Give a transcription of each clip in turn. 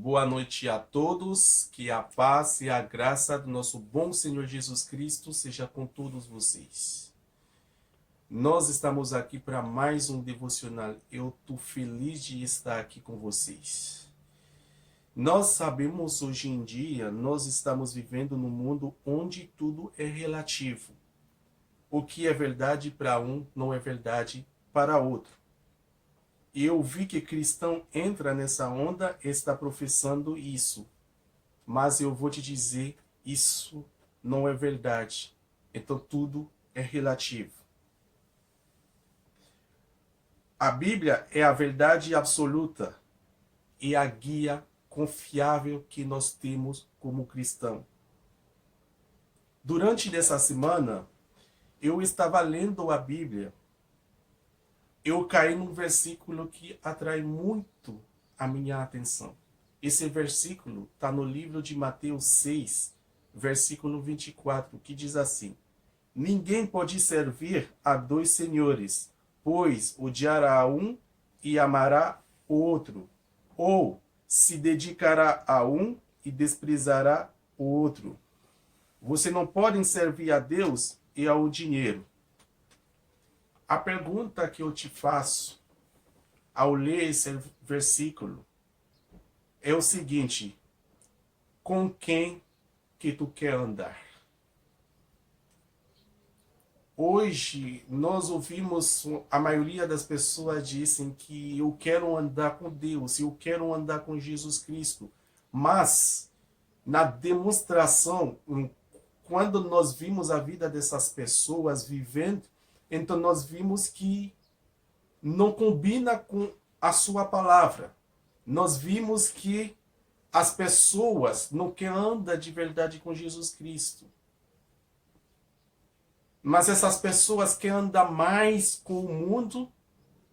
Boa noite a todos, que a paz e a graça do nosso bom Senhor Jesus Cristo seja com todos vocês. Nós estamos aqui para mais um devocional. Eu estou feliz de estar aqui com vocês. Nós sabemos hoje em dia, nós estamos vivendo num mundo onde tudo é relativo. O que é verdade para um não é verdade para outro. E eu vi que cristão entra nessa onda e está professando isso. Mas eu vou te dizer, isso não é verdade. Então tudo é relativo. A Bíblia é a verdade absoluta e a guia confiável que nós temos como cristão. Durante essa semana, eu estava lendo a Bíblia. Eu caí num versículo que atrai muito a minha atenção. Esse versículo está no livro de Mateus 6, versículo 24, que diz assim: Ninguém pode servir a dois senhores, pois odiará a um e amará o outro, ou se dedicará a um e desprezará o outro. Você não pode servir a Deus e ao dinheiro. A pergunta que eu te faço ao ler esse versículo é o seguinte: com quem que tu quer andar? Hoje nós ouvimos, a maioria das pessoas dizem que eu quero andar com Deus, eu quero andar com Jesus Cristo. Mas na demonstração, quando nós vimos a vida dessas pessoas vivendo, então nós vimos que não combina com a sua palavra. Nós vimos que as pessoas não querem andar de verdade com Jesus Cristo. Mas essas pessoas querem andar mais com o mundo,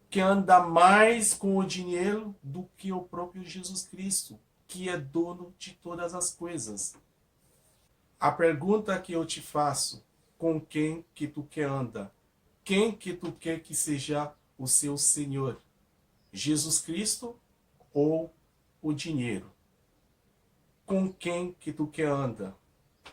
querem andar mais com o dinheiro do que o próprio Jesus Cristo, que é dono de todas as coisas. A pergunta que eu te faço: com quem que tu quer andar? Quem que tu quer que seja o seu Senhor? Jesus Cristo ou o dinheiro? Com quem que tu quer andar?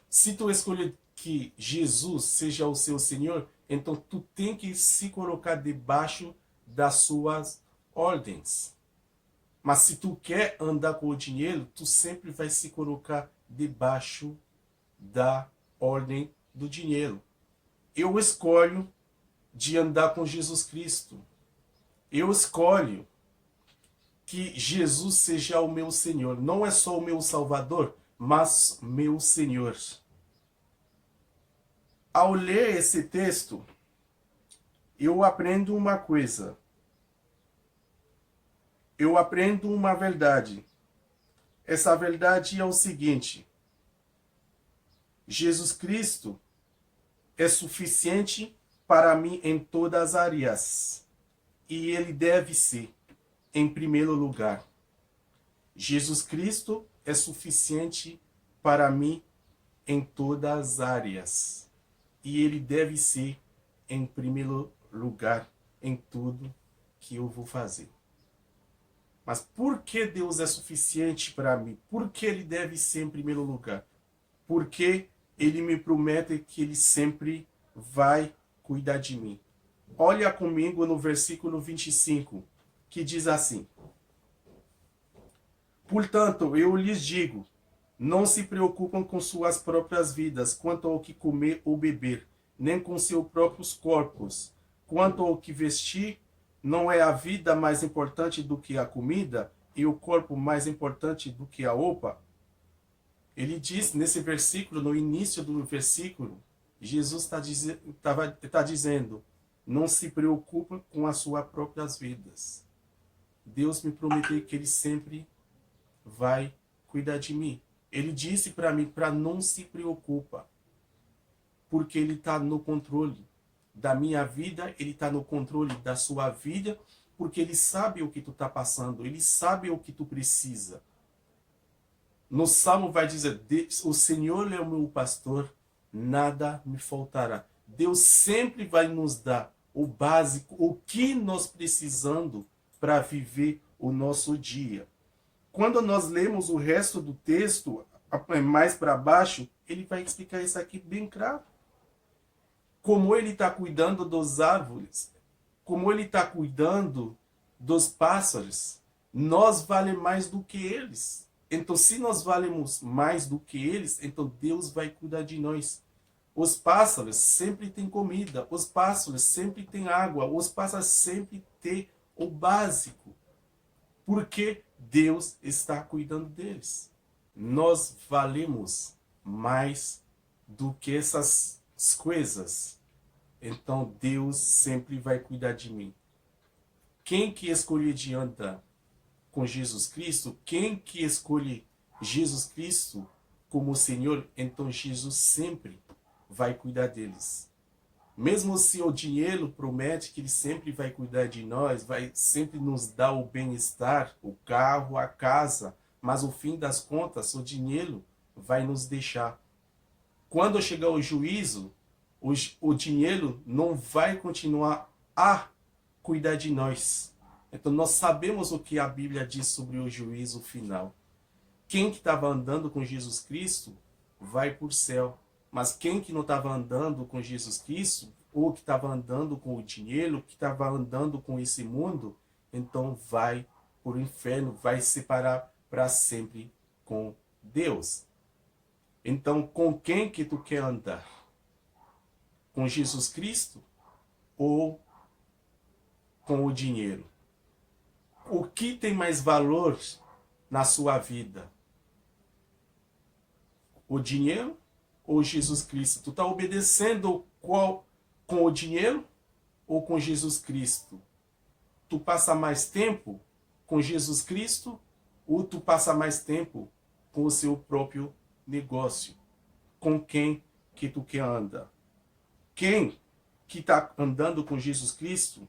Se tu escolher que Jesus seja o seu Senhor, então tu tem que se colocar debaixo das suas ordens. Mas se tu quer andar com o dinheiro, tu sempre vai se colocar debaixo da ordem do dinheiro. Eu escolho de andar com Jesus Cristo. Eu escolho que Jesus seja o meu Senhor. Não é só o meu Salvador, mas meu Senhor. Ao ler esse texto, eu aprendo uma coisa. Eu aprendo uma verdade. Essa verdade é o seguinte: Jesus Cristo é suficiente para mim em todas as áreas. E ele deve ser em primeiro lugar. Jesus Cristo é suficiente para mim em todas as áreas. E ele deve ser em primeiro lugar em tudo que eu vou fazer. Mas por que Deus é suficiente para mim? Por que ele deve ser em primeiro lugar? Porque ele me promete que ele sempre vai cuidar de mim. Olha comigo no versículo 25, que diz assim: Portanto, eu lhes digo, não se preocupam com suas próprias vidas, quanto ao que comer ou beber, nem com seus próprios corpos. Quanto ao que vestir, não é a vida mais importante do que a comida, e o corpo mais importante do que a roupa? Ele diz nesse versículo, no início do versículo, Jesus está dizendo: não se preocupa com as suas próprias vidas. Deus me prometeu que ele sempre vai cuidar de mim. Ele disse para mim para não se preocupa, porque ele está no controle da minha vida, ele está no controle da sua vida, porque ele sabe o que tu está passando, ele sabe o que tu precisa. No Salmo vai dizer: o Senhor é o meu pastor, nada me faltará. Deus sempre vai nos dar o básico, o que nós precisamos para viver o nosso dia. quando nós lemos o resto do texto, mais para baixo, ele vai explicar isso aqui bem claro. Como ele está cuidando das árvores, como ele está cuidando dos pássaros, nós valemos mais do que eles. Então, se nós valemos mais do que eles, então Deus vai cuidar de nós. Os pássaros sempre têm comida, os pássaros sempre têm água, os pássaros sempre têm o básico. Porque Deus está cuidando deles. Nós valemos mais do que essas coisas. Então Deus sempre vai cuidar de mim. Quem que escolhe de andar com Jesus Cristo, quem que escolhe Jesus Cristo como Senhor, então Jesus sempre vai cuidar deles. Mesmo se o dinheiro promete que ele sempre vai cuidar de nós, vai sempre nos dar o bem-estar, o carro, a casa, mas no fim das contas, o dinheiro vai nos deixar. Quando chegar o juízo, o dinheiro não vai continuar a cuidar de nós. Então nós sabemos o que a Bíblia diz sobre o juízo final. Quem que estava andando com Jesus Cristo vai para o céu. Mas quem que não estava andando com Jesus Cristo, ou que estava andando com o dinheiro, que estava andando com esse mundo, então vai para o inferno, vai se separar para sempre com Deus. Então, com quem que tu quer andar? Com Jesus Cristo ou com o dinheiro? O que tem mais valor na sua vida? O dinheiro ou Jesus Cristo? Tu está obedecendo qual, com o dinheiro ou com Jesus Cristo? Tu passa mais tempo com Jesus Cristo ou tu passa mais tempo com o seu próprio negócio? Com quem que tu quer andar? Quem que está andando com Jesus Cristo,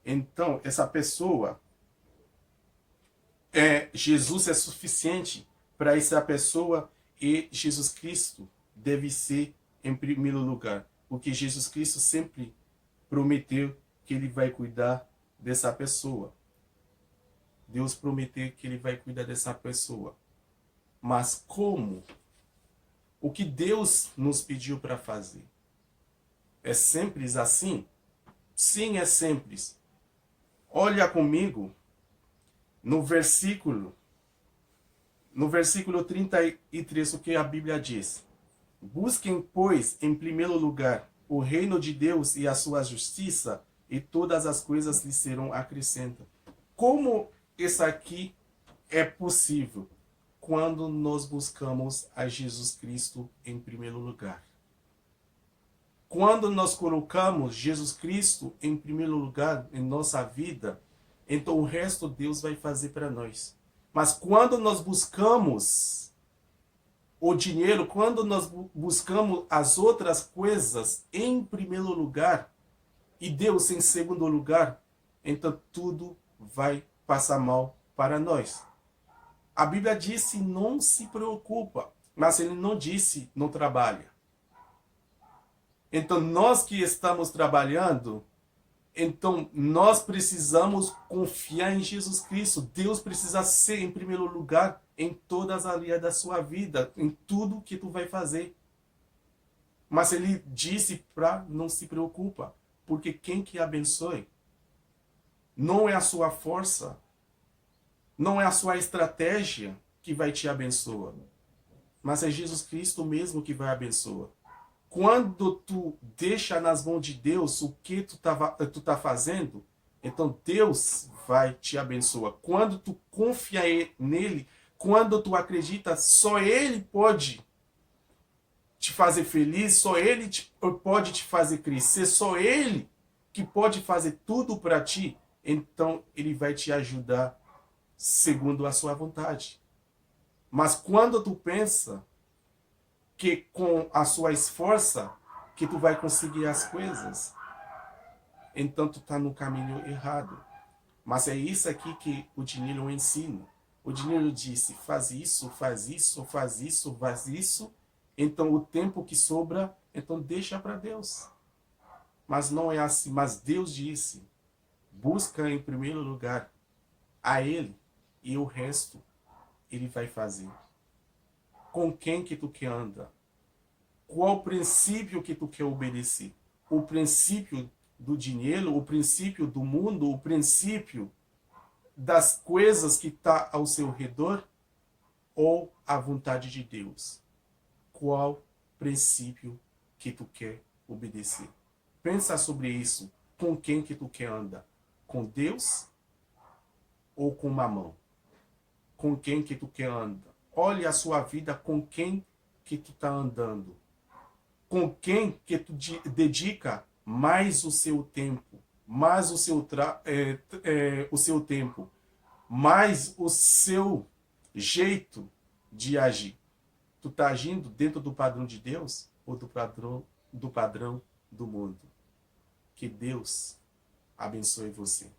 então essa pessoa, Jesus é suficiente para essa pessoa e Jesus Cristo deve ser em primeiro lugar. Porque Jesus Cristo sempre prometeu que ele vai cuidar dessa pessoa. Deus prometeu que ele vai cuidar dessa pessoa. Mas como? O que Deus nos pediu para fazer? É simples assim? Sim, é simples. Olha comigo no versículo 33, o que a Bíblia diz. Busquem, pois, em primeiro lugar o reino de Deus e a sua justiça, e todas as coisas lhe serão acrescentadas. Como isso aqui é possível? Quando nós buscamos a Jesus Cristo em primeiro lugar. Quando nós colocamos Jesus Cristo em primeiro lugar em nossa vida, então o resto Deus vai fazer para nós. Mas quando nós buscamos o dinheiro, quando nós buscamos as outras coisas em primeiro lugar e Deus em segundo lugar, então tudo vai passar mal para nós. A Bíblia disse não se preocupa, mas ele não disse não trabalha. Então nós que estamos trabalhando, então nós precisamos confiar em Jesus Cristo. Deus precisa ser em primeiro lugar em todas as áreas da sua vida, em tudo que tu vai fazer. Mas ele disse para não se preocupa, porque quem que abençoe não é a sua força, não é a sua estratégia que vai te abençoar, mas é Jesus Cristo mesmo que vai abençoar. Quando tu deixa nas mãos de Deus o que tu tá fazendo, então Deus vai te abençoar. Quando tu confia nele, quando tu acredita, só ele pode te fazer feliz, só ele pode te fazer crescer, só ele que pode fazer tudo para ti, então ele vai te ajudar segundo a sua vontade. Mas quando tu pensa que com a sua esforça que tu vai conseguir as coisas, então tu está no caminho errado. Mas é isso aqui que o dinheiro ensina. O dinheiro disse, faz isso, faz isso, faz isso, faz isso. Então o tempo que sobra, então deixa para Deus. Mas não é assim. Mas Deus disse, busca em primeiro lugar a Ele e o resto Ele vai fazer. Com quem que tu quer andar? Qual princípio que tu quer obedecer? O princípio do dinheiro, o princípio do mundo, o princípio das coisas que está ao seu redor, ou a vontade de Deus? Qual princípio que tu quer obedecer? Pensa sobre isso. Com quem que tu quer andar? Com Deus ou com Mamão? Com quem que tu quer andar? Olha a sua vida, com quem que tu está andando. Com quem que tu dedica mais o seu tempo, mais o seu, o seu tempo, mais o seu jeito de agir. Tu está agindo dentro do padrão de Deus ou do padrão do mundo? Que Deus abençoe você.